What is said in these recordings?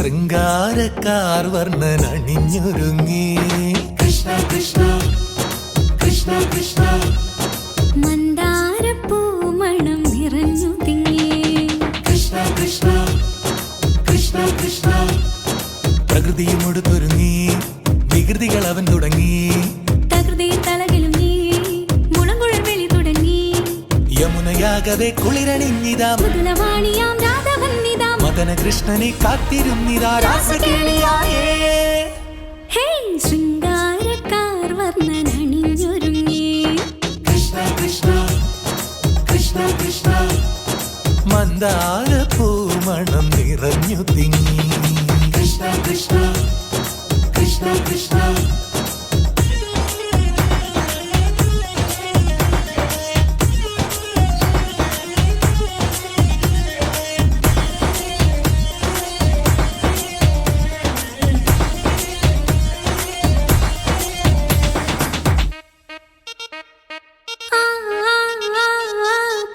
ശൃംഗാരക്കാർ വർണ്ണനണിഞ്ഞൊരുങ്ങി കൃഷ്ണ കൃഷ്ണ കൃഷ്ണ കൃഷ്ണ മന്ദാരപ്പൂ മണം നിറഞ്ഞു തിങ്ങി കൃഷ്ണ കൃഷ്ണ കൃഷ്ണ കൃഷ്ണ പ്രകൃതിയുമൊടുത്തൊരുങ്ങി വികൃതികൾ അവൻ തുടങ്ങി തകൃതിയിൽ തളകിലും നീ മുളങ്കുഴൽ വിളി തുടങ്ങി യമുനയാകവെ കുളിരണിഞ്ഞിതാ മുതലവാണിയാം രാധവന്നിതാ മദന കൃഷ്ണനെ കാത്തിരുന്നിതാ രാസകേളിയായേ ഹേ ശൃംഗാരക്കാർ വർണ്ണനണിഞ്ഞൊരുങ്ങി കൃഷ്ണ കൃഷ്ണ കൃഷ്ണ കൃഷ്ണ മന്ദാരപ്പൂ മണം നിറഞ്ഞു തിങ്ങി കൃഷ്ണ കൃഷ്ണ കൃഷ്ണ കൃഷ്ണ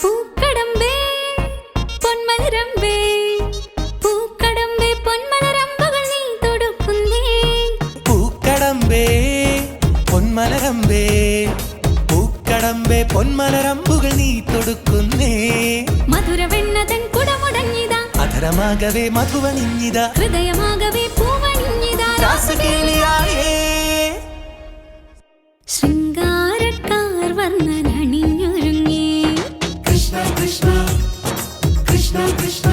പൂക്കടമ്പേ പൊന്മലരമ്പേ പൂക്കടമ്പേ പൊന്മലരമ്പുകൾ നീ തൊടുക്കുന്നേ പൂക്കടമ്പേ പൊന്മലരമ്പേ പൂക്കടമ്പേ പൊന്മലരമ്പുകൾ നീ തൊടുക്കുന്നേ മധുരവെണ്ണതൻ കുടമുടഞ്ഞിതാ അധരമാകവേ മധുവണിഞ്ഞിതാ ഹൃദയമാകവേ പൂവണിഞ്ഞിതാ രാസകേളിയായേ ശൃംഗാരക്കാർ വർണ്ണനണിഞ്ഞൊരുങ്ങി കൃഷ്ണ കൃഷ്ണ കൃഷ്ണ കൃഷ്ണ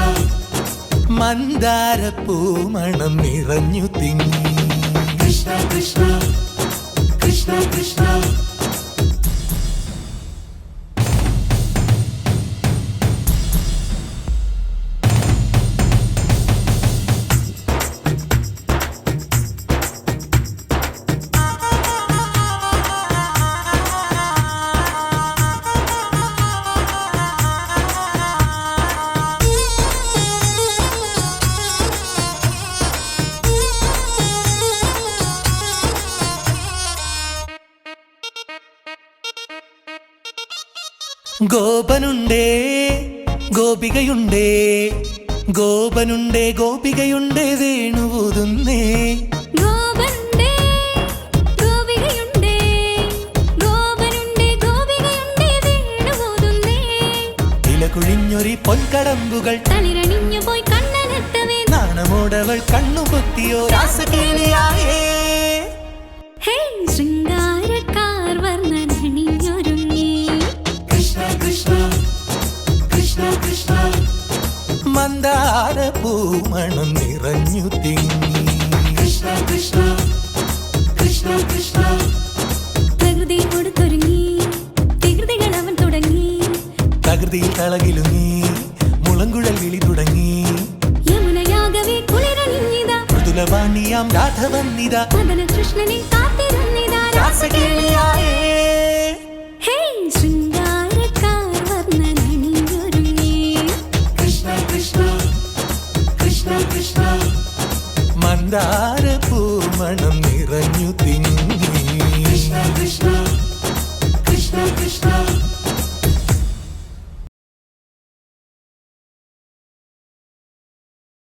മന്ദാരപ്പൂ മണം നിറഞ്ഞു തിങ്ങി കൃഷ്ണ കൃഷ്ണ കൃഷ്ണ കൃഷ്ണ ഗോപനുണ്ടേ ഗോപികയുണ്ടേ ഗോപനുണ്ടേ ഗോപികയുണ്ടേ വേണുവൂതുന്നേ ഗോപനുണ്ടേ ഗോപികയുണ്ടേ ഗോപനുണ്ടേ ഗോപികയുണ്ടേ വേണുപോതുന്നേ ഇലകുഴിഞ്ഞൊരി പൊൻകടമ്പുകൾ തളിരണിഞ്ഞു പോയി കണ്ണനെട്ടവേ നാണമോടവൾ കണ്ണുപൊത്തിയോ രാസകേളിയായേ ഹേ ശൃംഗാരക്കാർ വർണ്ണനണിഞ്ഞൊരുങ്ങി കൃഷ്ണ കൃഷ്ണ കൃഷ്ണ കൃഷ്ണ മന്ദാരപ്പൂ മണം നിറഞ്ഞു തിങ്ങി കൃഷ്ണ കൃഷ്ണ കൃഷ്ണ കൃഷ്ണ പ്രകൃതി കൊടുത്തൊരുങ്ങി വികൃതികൾ അവൻ തുടങ്ങി തകൃതിയിൽ തളകിലുങ്ങി മുളങ്കുഴൽ വിളി തുടങ്ങി യമുനയാകവേ കുളിരണിഞ്ഞിതാ മൃദുലവാണിയാം രാധവന്നിതാ മദന കൃഷ്ണനെ കാത്തിരുന്നിതാ രാസകേളിയായേ